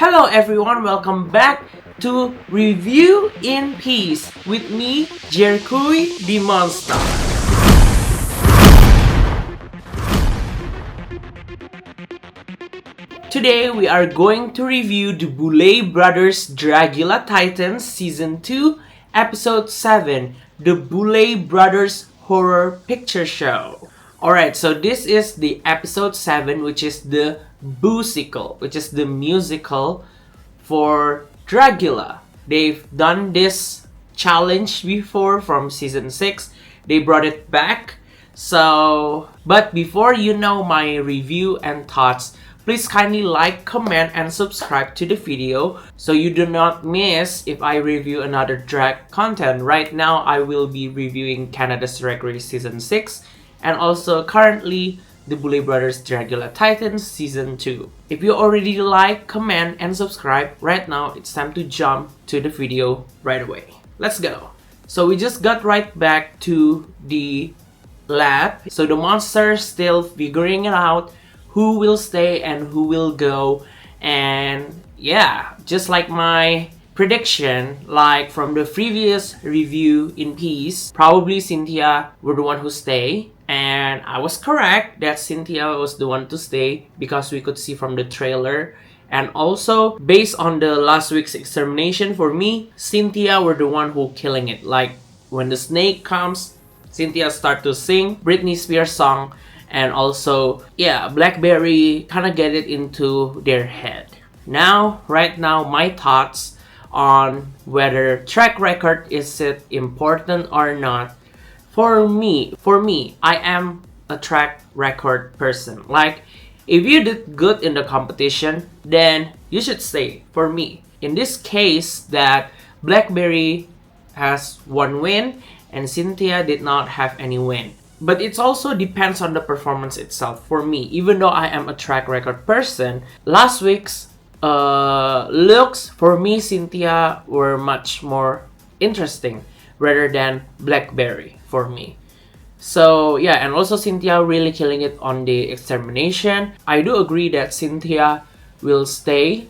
Hello everyone, welcome back to Review in Peace with me, Jerkui the Monster. Today we are going to review the Boulet Brothers Dragula Titans Season 2, Episode 7, the Boulet Brothers Horror Picture Show. Alright, so this is the Episode 7, which is the Bousical, which is the musical for Dragula. They've done this challenge before from Season 6. They brought it back. But before you know my review and thoughts, please kindly like, comment, and subscribe to the video so you do not miss if I review another drag content. Right now, I will be reviewing Canada's Drag Race Season 6 and also currently the Boulet Brothers Dragula Titans Season 2. If you already like, comment, and subscribe, right now it's time to jump to the video right away. Let's go! So we just got right back to the lab. So the monster's still figuring it out who will stay and who will go. And yeah, just like my prediction, like from the previous review in Peace, probably Cynthia were the one who stay. And I was correct that Cynthia was the one to stay because we could see from the trailer. And also, based on the last week's extermination, for me, Cynthia were the one who killing it. Like, when the snake comes, Cynthia start to sing Britney Spears song. And also, yeah, Blackberry kind of get it into their head. Right now, my thoughts on whether track record is it important or not. For me, I am a track record person. Like, if you did good in the competition, then you should stay, for me. In this case, that Blackberry has one win and Cynthia did not have any win. But it also depends on the performance itself. For me, even though I am a track record person, last week's looks, for me, Cynthia were much more interesting rather than Blackberry for me. So yeah, and also Cynthia really killing it on the extermination. I do agree that Cynthia will stay.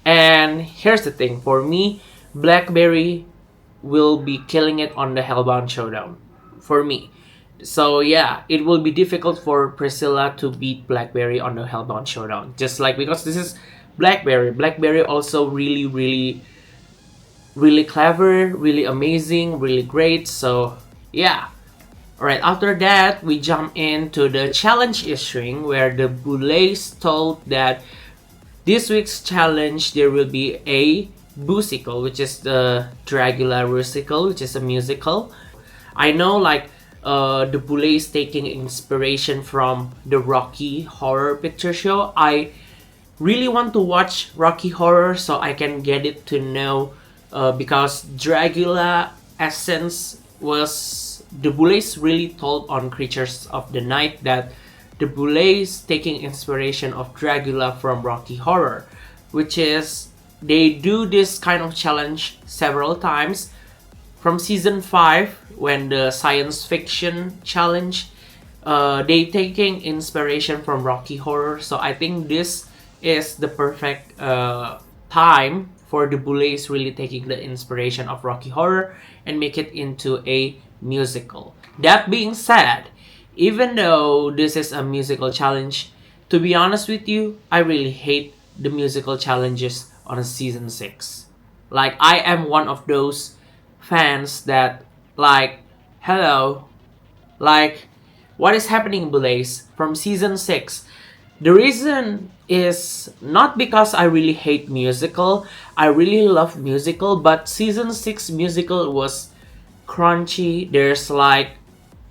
And here's the thing, for me, Blackberry will be killing it on the Hellbound Showdown. For me. So yeah, it will be difficult for Priscilla to beat Blackberry on the Hellbound Showdown. Just like, because this is Blackberry. Blackberry also really clever, really amazing, really great. So yeah. Alright, after that, we jump into the challenge issuing where the Boulets told that this week's challenge there will be a Bousical, which is the Dragula Rusical, which is a musical. I know like the Boulets taking inspiration from the Rocky Horror Picture Show. I really want to watch Rocky Horror so I can get it to know because Dragula essence was the Boulets really told on Creatures of the Night that the Boulets taking inspiration of Dragula from Rocky Horror, which is they do this kind of challenge several times. From Season 5, when the science fiction challenge, they taking inspiration from Rocky Horror. So I think this is the perfect time for the Boulets really taking the inspiration of Rocky Horror and make it into a musical. That being said, even though this is a musical challenge, to be honest with you, I really hate the musical challenges on Season 6. Like, I am one of those fans that like, hello, like, what is happening, Boulets, from Season 6? The reason is not because I really hate musical. I really love musical, but Season 6 musical was crunchy. There's like,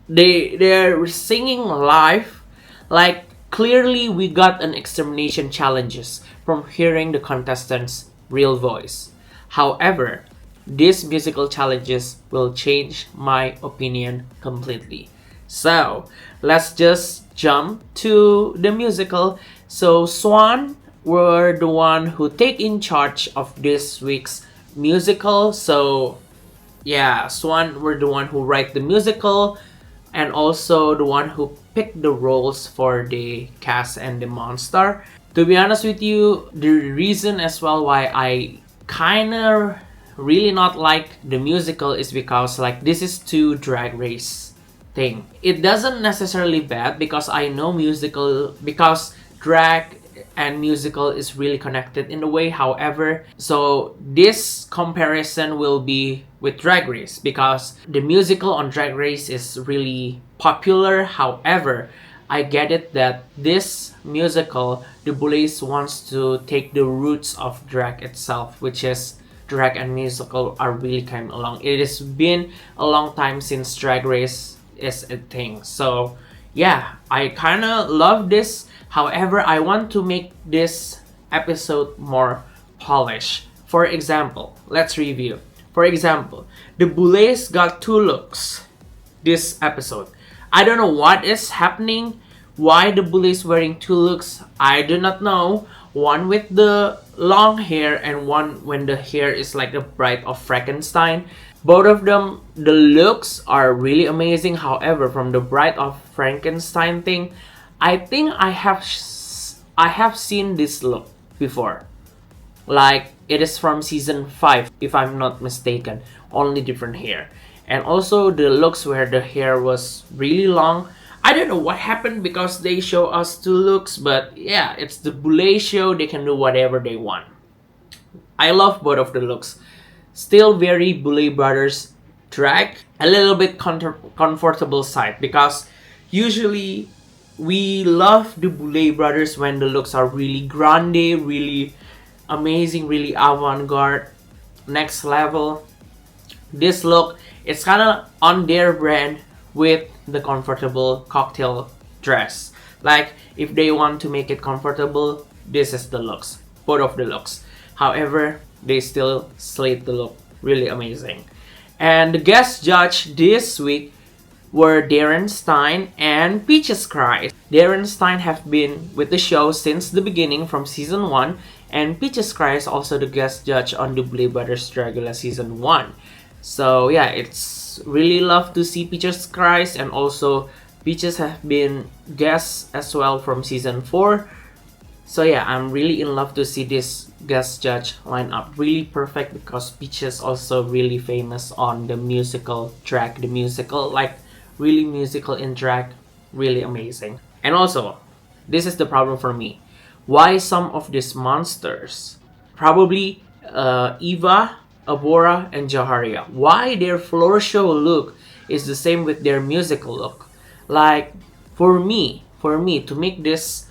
they're singing live. Like, clearly we got an extermination challenges from hearing the contestants' real voice. However, these musical challenges will change my opinion completely. So, let's just jump to the musical. So, Swan were the one who take in charge of this week's musical. So, yeah, Swan were the one who write the musical and also the one who picked the roles for the cast and the monster. To be honest with you, the reason as well why I kinda really not like the musical is because like this is too drag race thing. It doesn't necessarily bad because I know musical because drag and musical is really connected in a way. However, so this comparison will be with Drag Race because the musical on Drag Race is really popular. However, I get it that this musical, the Boulets wants to take the roots of drag itself, which is drag and musical are really came along. It has been a long time since Drag Race is a thing. So yeah, I kind of love this. However, I want to make this episode more polished. For example, let's review. For example, the Boulets got two looks this episode. I don't know what is happening. Why the Boulets wearing two looks? I do not know. One with the long hair and one when the hair is like the bride of Frankenstein. Both of them, the looks are really amazing. However, from the bride of Frankenstein thing, I think I have seen this look before. Like it is from season 5 if I'm not mistaken. Only different hair. And also the looks where the hair was really long. I don't know what happened because they show us two looks, but yeah, it's the Boulet show. They can do whatever they want. I love both of the looks. Still very Boulet Brothers drag. A little bit comfortable side because usually we love the Boulet Brothers when the looks are really grande, really amazing, really avant-garde, next level. This look, it's kind of on their brand with the comfortable cocktail dress. Like if they want to make it comfortable, this is the looks, both of the looks. However, they still slate the look really amazing. And the guest judge this week were Darren Stein and Peaches Christ. Darren Stein have been with the show since the beginning from season 1, and Peaches Christ also the guest judge on the Boulet Brothers Dragula season 1. So yeah, it's really love to see Peaches Christ, and also Peaches have been guests as well from season 4. So yeah, I'm really in love to see this guest judge lineup. Really perfect because Peaches also really famous on the musical drag, the musical like really musical in drag, really amazing. And also, this is the problem for me. Why some of these monsters, probably Eva, Abora, and Jaharia, why their floor show look is the same with their musical look? Like, for me, to make this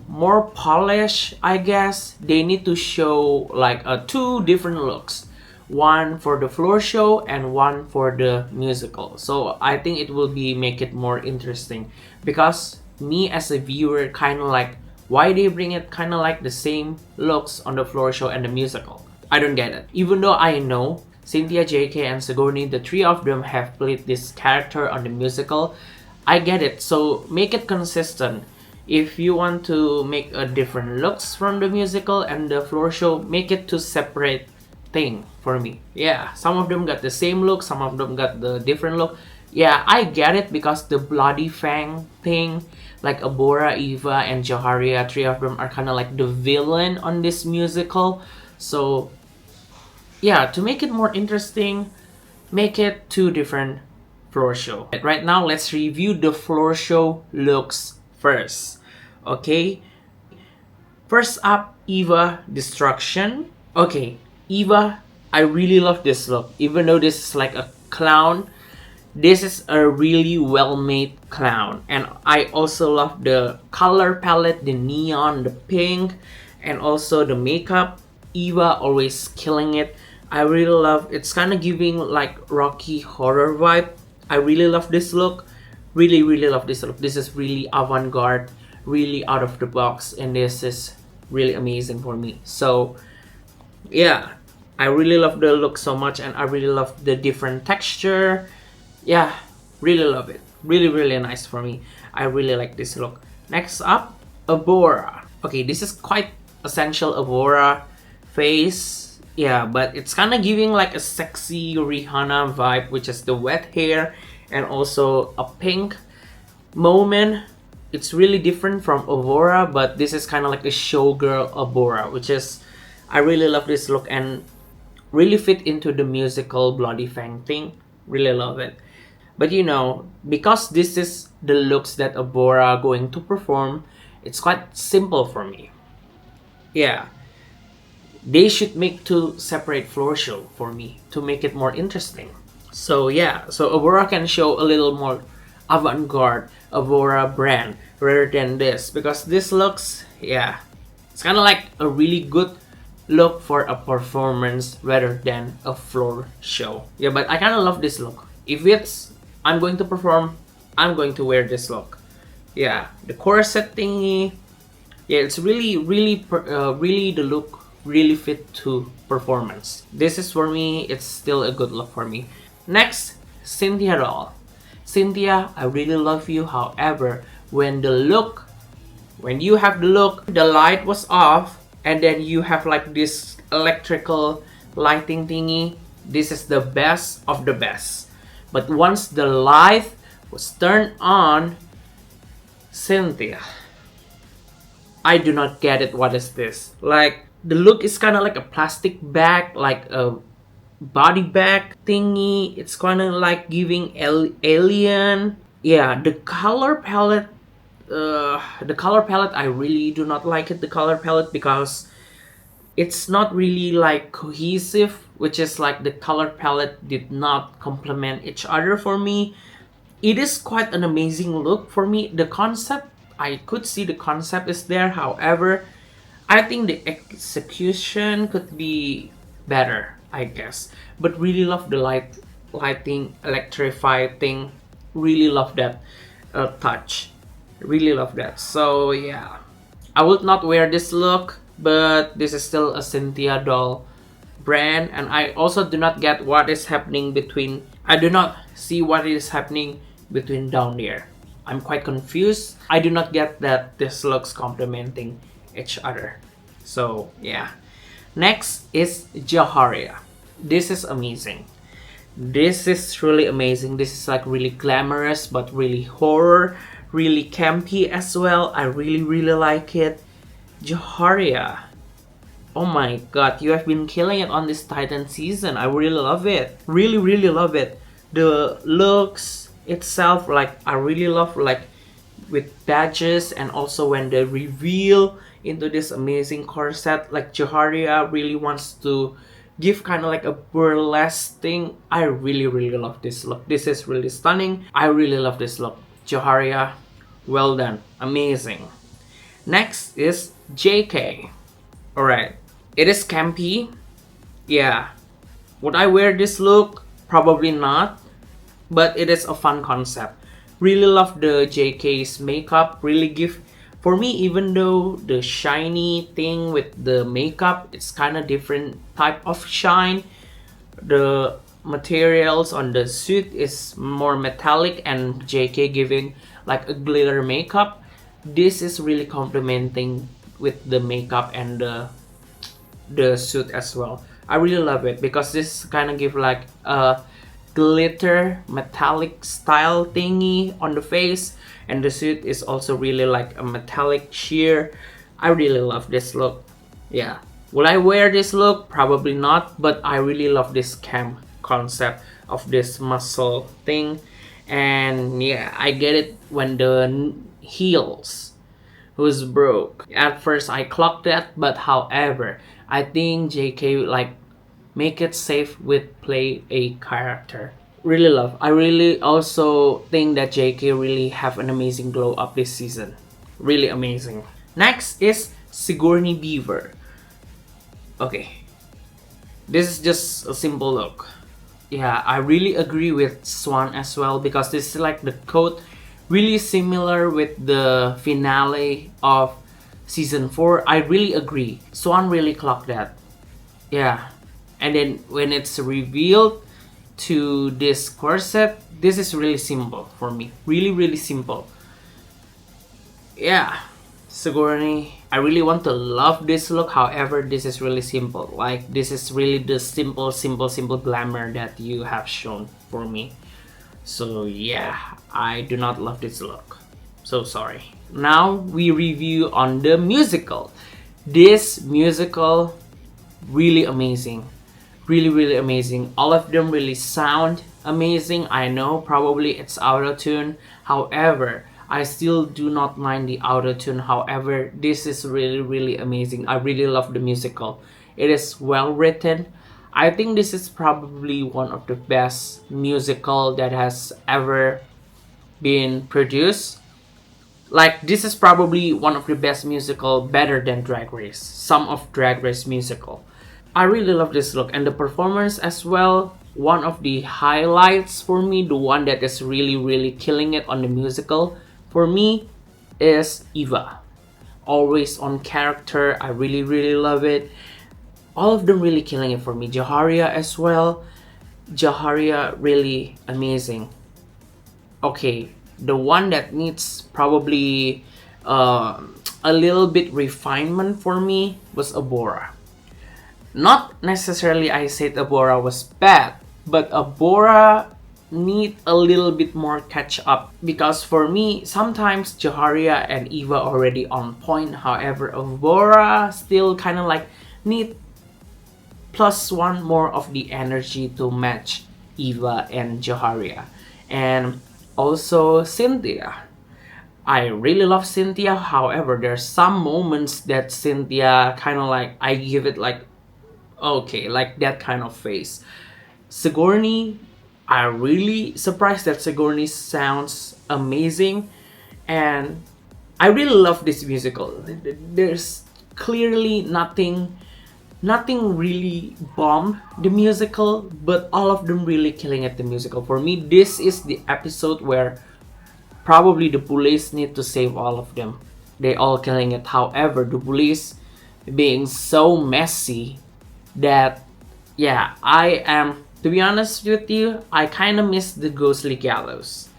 more polished, I guess, they need to show like two different looks. One for the floor show and one for the musical. So I think it will be make it more interesting. Because me as a viewer kind of like, why they bring it kind of like the same looks on the floor show and the musical? I don't get it. Even though I know Cynthia, JK, and Sigourney, the three of them have played this character on the musical, I get it. So make it consistent. If you want to make a different looks from the musical and the floor show, make it two separate thing for me. Yeah, some of them got the same look, some of them got the different look. Yeah, I get it because the bloody fang thing, like Abora, Eva, and Jaharia, three of them are kind of like the villain on this musical. So yeah, to make it more interesting, make it two different floor show. Right now, let's review the floor show looks first. Okay, first up, Eva Destruction. Okay, Eva, I really love this look. Even though this is like a clown, this is a really well-made clown. And I also love the color palette, the neon, the pink, and also the makeup. Eva always killing it. I really love, it's kind of giving like Rocky Horror vibe. I really love this look. Really love this look. This is really avant-garde, really out of the box, and this is really amazing for me. So yeah, I really love the look so much, and I really love the different texture. Yeah, really love it. Really nice for me. I really like this look. Next up, Abora. Okay, this is quite essential Abora face. Yeah, but it's kind of giving like a sexy Rihanna vibe, which is the wet hair and also a pink moment. it's really different from Aurora, but this is kind of like a showgirl Aurora, which is, I really love this look and really fit into the musical Bloody Fang thing. Really love it. But you know, because this is the looks that Aurora going to perform, it's quite simple for me. Yeah, they should make two separate floor show for me to make it more interesting. So yeah, so Aurora can show a little more avant-garde Aurora brand rather than this, because this looks, yeah, it's kind of like a really good look for a performance rather than a floor show. Yeah, but I kind of love this look. If it's I'm going to perform, I'm going to wear this look. Yeah, the corset thingy. Yeah, it's really the look really fit to performance. This is for me, it's still a good look for me. Next, Cynthia doll. Cynthia, I really love you. However, when you have the look, the light was off, and then you have like this electrical lighting thingy. This is the best of the best. But once the light was turned on, Cynthia, I do not get it. What is this? Like, the look is kind of like a plastic bag, like a body bag thingy. It's kind of like giving alien. Yeah, the color palette. I really do not like it. The color palette, because it's not really like cohesive, which is like the color palette did not complement each other for me. It is quite an amazing look for me. The concept, I could see the concept is there. However, I think the execution could be better, I guess. But really love the lighting, electrified thing. Really love that touch. Really love that. So yeah, I would not wear this look, but this is still a Cynthia doll brand, and I also do not get what is happening between. I do not see what is happening between down there. I'm quite confused. I do not get that this looks complementing each other. So yeah. Next is Jaharia. This is amazing. This is really amazing. This is like really glamorous but really horror, really campy as well. I really like it. Jaharia. Oh my god, you have been killing it on this Titan season. I really love it. Really love it. The looks itself, like I really love, like with badges, and also when they reveal into this amazing corset, like Jaharia really wants to give kind of like a burlesque thing. I really love this look. This is really stunning. I really love this look. Jaharia, well done. Amazing. Next is JK. Alright. It is campy. Yeah. Would I wear this look? Probably not. But it is a fun concept. Really love the JK's makeup. Really give, for me, even though the shiny thing with the makeup, it's kind of different type of shine. The materials on the suit is more metallic, and JK giving like a glitter makeup. This is really complementing with the makeup and the suit as well. I really love it because this kind of give like a glitter metallic style thingy on the face, and the suit is also really like a metallic sheer. I really love this look. Yeah, will I wear this look? Probably not, but I really love this cam concept of this muscle thing. And yeah, I get it when the heels was broke. At first I clocked that, but however, I think JK like make it safe with play a character. Really love. I really also think that JK really have an amazing glow up this season. Really amazing. Next is Sigourney Beaver. Okay, this is just a simple look. Yeah, I really agree with Swan as well, because this is like the coat really similar with the finale of season 4. I really agree. Swan really clocked that. Yeah. And then when it's revealed to this corset, this is really simple for me. Really simple. Yeah. Sigourney, I really want to love this look. However, this is really simple. Like, this is really the simple glamour that you have shown for me. So yeah, I do not love this look. So sorry. Now we review on the musical. This musical really amazing. Really amazing. All of them really sound amazing. I know probably it's auto-tune. However, I still do not mind the auto-tune. However, this is really amazing. I really love the musical. It is well written. I think this is probably one of the best musical that has ever been produced. Like, this is probably one of the best musical, better than Drag Race, some of Drag Race musical. I really love this look and the performance as well. One of the highlights for me, the one that is really killing it on the musical for me, is Eva. Always on character. I really love it. All of them really killing it for me. Jaharia as well. Jaharia really amazing. Okay, the one that needs probably a little bit refinement for me was Abora. Not necessarily I said Abora was bad, but Abora need a little bit more catch up, because for me sometimes Jaharia and Eva already on point. However, Abora still kind of like need plus one more of the energy to match Eva and Jaharia. And also Cynthia. I really love Cynthia. However, there's some moments that Cynthia kind of like, I give it like, okay, like that kind of face. Sigourney, I really surprised that Sigourney sounds amazing, and I really love this musical. There's clearly nothing really bomb the musical, but all of them really killing at the musical. For me, this is the episode where probably the Boulets need to save all of them. They all killing it. However, the Boulets being so messy that, yeah, I am, to be honest with you, I kind of miss the Ghostly Gallows.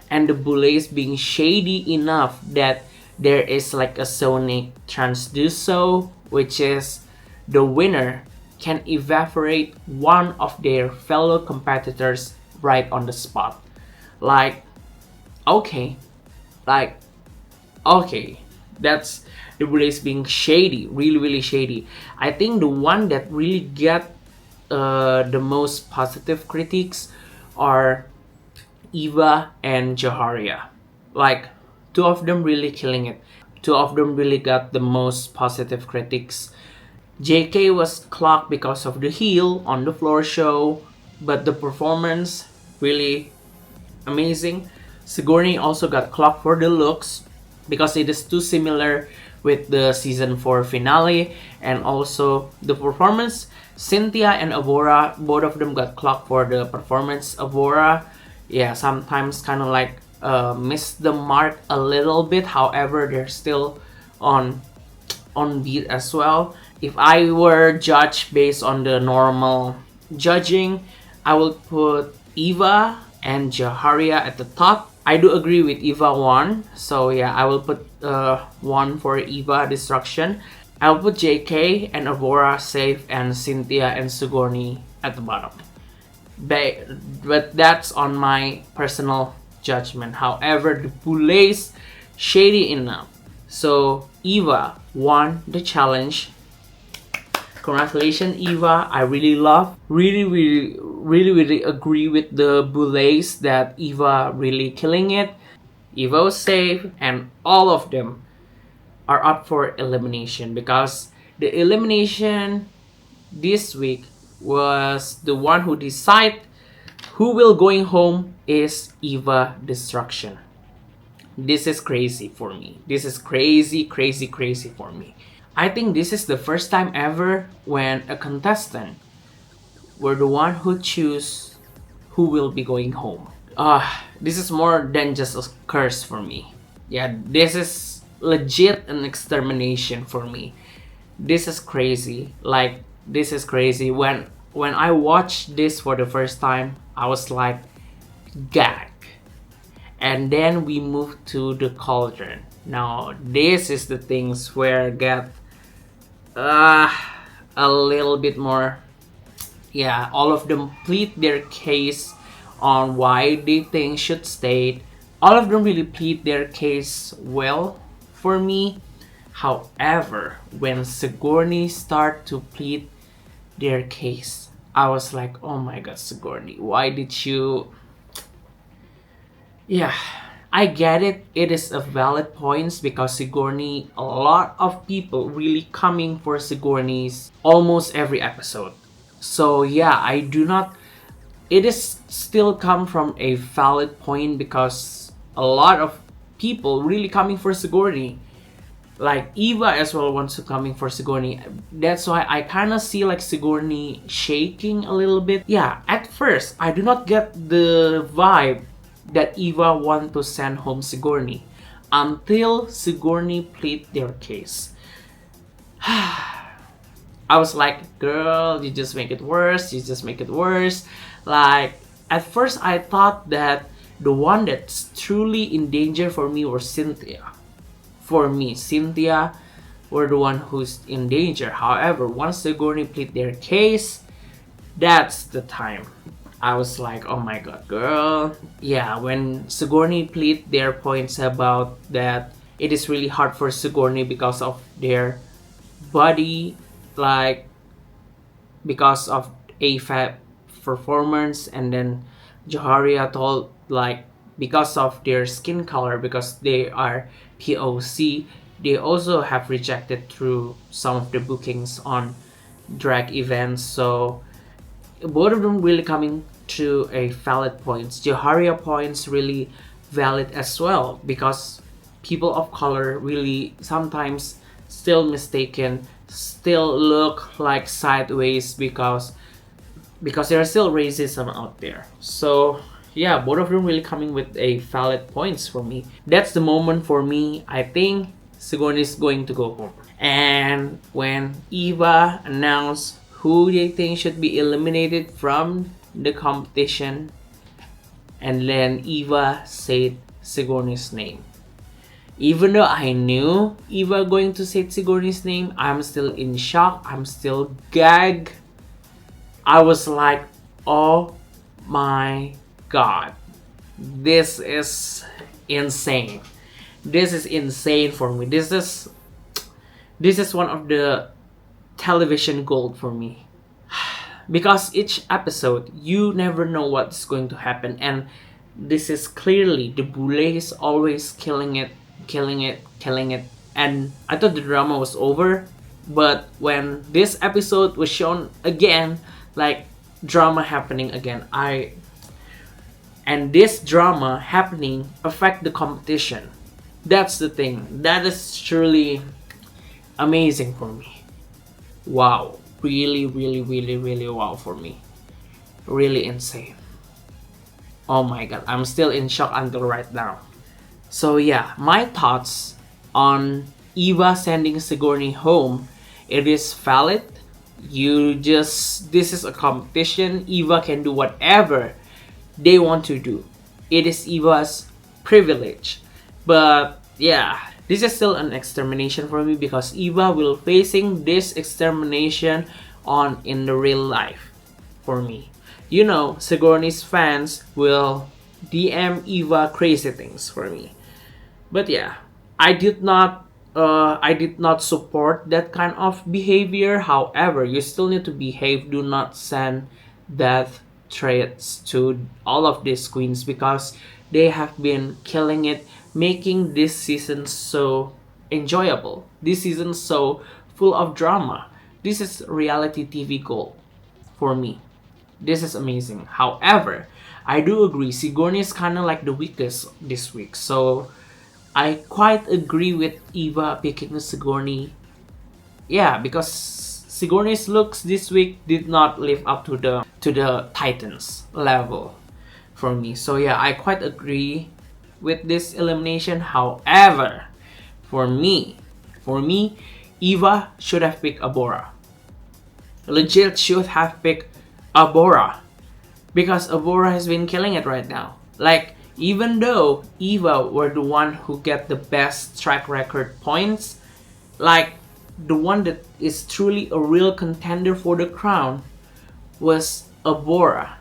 And the Boulets being shady enough that there is like a sonic transducer, which is the winner can evaporate one of their fellow competitors right on the spot. Like, okay, that's the Boulets being shady, really shady. I think the one that really get the most positive critiques are Eva and Jaharia. Like, two of them really killing it. Two of them really got the most positive critics. JK was clocked because of the heel on the floor show, but the performance really amazing. Sigourney also got clocked for the looks because it is too similar with the season 4 finale, and also the performance. Cynthia and Abora, both of them got clocked for the performance. Abora, yeah, sometimes kind of like missed the mark a little bit. However, they're still on beat as well. If I were judged based on the normal judging, I would put Eva and Jaharia at the top. I do agree with Eva 1, so yeah, I will put 1 for Eva Destruction. I'll put JK and Abora safe, and Cynthia and Sigourney at the bottom. But that's on my personal judgment. However, the Boulets shady enough. So Eva won the challenge. Congratulations, Eva. I really love, really agree with the Boulets that Eva really killing it. Eva was safe, and all of them are up for elimination, because the elimination this week was the one who decide who will going home is Eva Destruction. This is crazy for me. This is crazy for me. I think this is the first time ever when a contestant were the one who choose who will be going home. This is more than just a curse for me. Yeah, this is legit an extermination for me. This is crazy. Like, this is crazy. When I watched this for the first time, I was like, gag. And then we moved to the cauldron. Now, this is the things where get a little bit more. Yeah, all of them plead their case on why they think should stay. All of them really plead their case well for me. However, when Sigourney start to plead their case, I was like, oh my god, Sigourney, why did you... Yeah, I get it. It is a valid point because Sigourney, a lot of people really coming for Sigourney's almost every episode. So yeah, I do not... It is still come from a valid point because a lot of people really coming for Sigourney. Like Eva as well wants to coming for Sigourney. That's why I kind of see like Sigourney shaking a little bit. Yeah, at first I do not get the vibe that Eva want to send home Sigourney until Sigourney plead their case. I was like, girl, you just make it worse. You just make it worse. Like at first I thought that the one that's truly in danger for me was Cynthia. For me, Cynthia were the one who's in danger. However, once Sigourney plead their case, that's the time I was like, oh my god, girl. Yeah, when Sigourney plead their points about that it is really hard for Sigourney because of their body, like because of AFAB performance, and then Joharia told like because of their skin color, because they are POC, they also have rejected through some of the bookings on drag events. So both of them really coming to a valid points. Joharia points really valid as well because people of color really sometimes still mistaken, still look like sideways because there are still racism out there. So yeah, both of them really coming with a valid points for me. That's the moment for me. I think Sigourney is going to go home. And when Eva announced who they think should be eliminated from the competition, and then Eva said Sigourney's name. Even though I knew Eva going to say Sigourney's name, I'm still in shock. I'm still gagged. I was like, oh my god, this is insane. This is insane for me. This is one of the television gold for me. Because each episode, you never know what's going to happen, and this is clearly the Boulet is always killing it. And I thought the drama was over, but when this episode was shown again, like drama happening again, and this drama happening affect the competition. That's the thing. That is truly amazing for me. Wow. Really wow for me. Really insane. Oh my god, I'm still in shock until right now. So yeah, my thoughts on Eva sending Sigourney home, it is valid. This is a competition. Eva can do whatever they want to do. It is Eva's privilege. But yeah, this is still an extermination for me because Eva will facing this extermination in the real life for me. You know, Sigourney's fans will DM Eva crazy things for me. But yeah, I did not support that kind of behavior. However, you still need to behave. Do not send death threats to all of these queens because they have been killing it, making this season so enjoyable. This season so full of drama. This is reality TV gold for me. This is amazing. However, I do agree Sigourney is kind of like the weakest this week. So I quite agree with Eva picking Sigourney. Yeah, because Sigourney's looks this week did not live up to the Titans level for me. So yeah, I quite agree with this elimination. However, for me, Eva should have picked Abora. Legit should have picked Abora because Abora has been killing it right now. Like, even though Eva were the one who get the best track record points, like the one that is truly a real contender for the crown was Abora.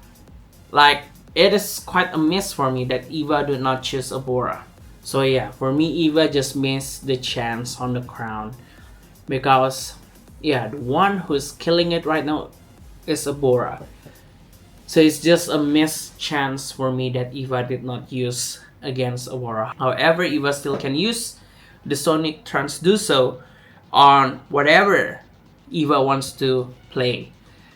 Like it is quite a miss for me that Eva did not choose Abora. So yeah, for me, Eva just missed the chance on the crown because yeah, the one who's killing it right now is Abora. So it's just a missed chance for me that Eva did not use against Abora. However, Eva still can use the Sonic Transducer on whatever Eva wants to play.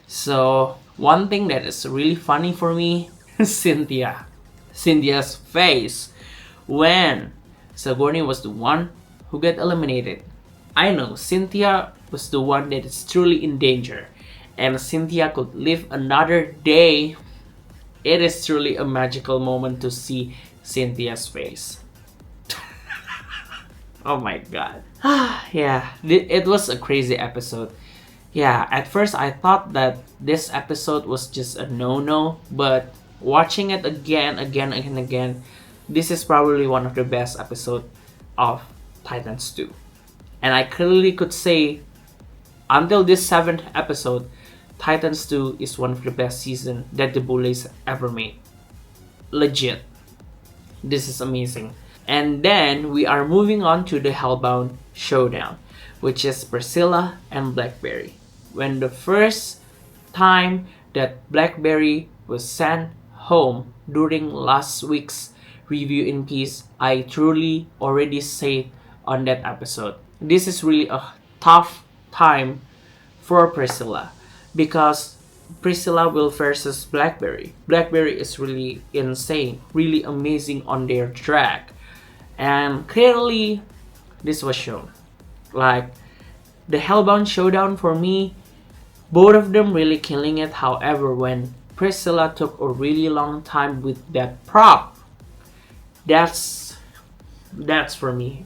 So one thing that is really funny for me is Cynthia's face when Sigourney was the one who got eliminated. I know Cynthia was the one that is truly in danger, and Cynthia could live another day. It is truly a magical moment to see Cynthia's face. Oh my god. Yeah, it was a crazy episode. Yeah, at first I thought that this episode was just a no-no, but watching it again, this is probably one of the best episodes of Titans 2. And I clearly could say, until this 7th episode, Titans 2 is one of the best seasons that the Boulets ever made. Legit. This is amazing. And then we are moving on to the Hellbound Showdown, which is Priscilla and Blackberry. When the first time that Blackberry was sent home during last week's review in peace, I truly already said on that episode, this is really a tough time for Priscilla because Priscilla will versus Blackberry. Blackberry is really insane, really amazing on their track, and clearly this was shown. Like the Hellbound Showdown, for me, both of them really killing it. However, when Priscilla took a really long time with that prop, that's for me.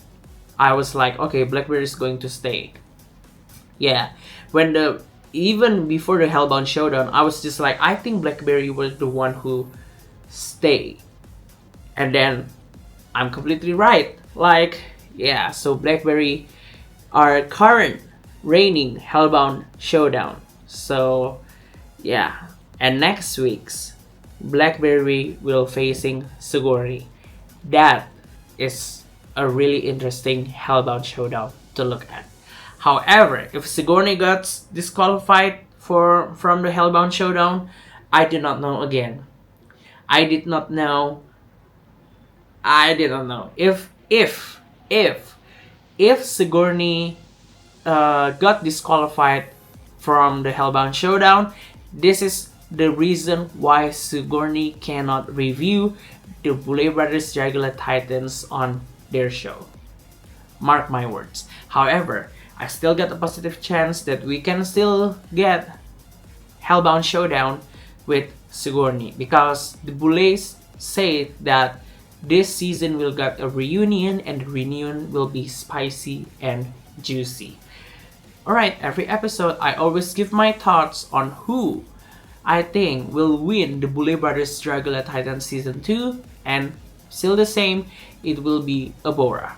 I was like, okay, Blackberry is going to stay. Yeah, even before the Hellbound Showdown, I was just like, I think Blackberry was the one who stayed, and then I'm completely right. Like, yeah, so Blackberry are current reigning Hellbound Showdown. So yeah, and next week's Blackberry will facing Sigourney. That is a really interesting Hellbound Showdown to look at. However, if Sigourney got disqualified from the Hellbound Showdown, I did not know again. I did not know if Sigourney got disqualified from the Hellbound Showdown. This is the reason why Sigourney cannot review the Boulet Brothers Dragula Titans on their show. Mark my words. However, I still got a positive chance that we can still get Hellbound Showdown with Sigourney because the Boulets say that this season will get a reunion, and the reunion will be spicy and juicy. Alright, every episode I always give my thoughts on who I think will win the Boulet Brothers Dragula Titans Season 2, and still the same, it will be Abora.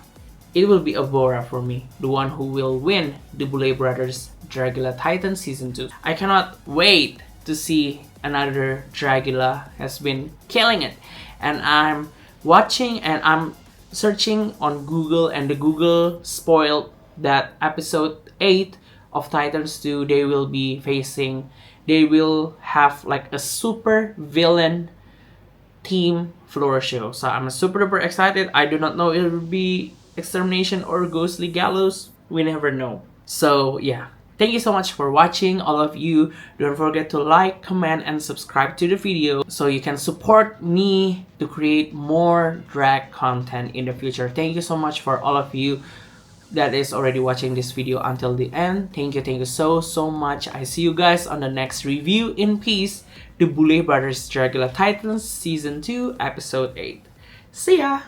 It will be Abora for me, the one who will win the Boulet Brothers Dragula Titans Season 2. I cannot wait to see another Dragula has been killing it. And I'm watching and I'm searching on Google, and the Google spoiled that episode 8 of Titans 2, they will have like a super villain team floor show. So I'm super duper excited. I do not know if it will be Extermination or Ghostly Gallows. We never know. So yeah, thank you so much for watching, all of you. Don't forget to like, comment, and subscribe to the video so you can support me to create more drag content in the future. Thank you so much for all of you that is already watching this video until the end. Thank you so much. I see you guys on the next review in peace, the Boulet Brothers Dragula Titans Season 2 Episode 8. See ya!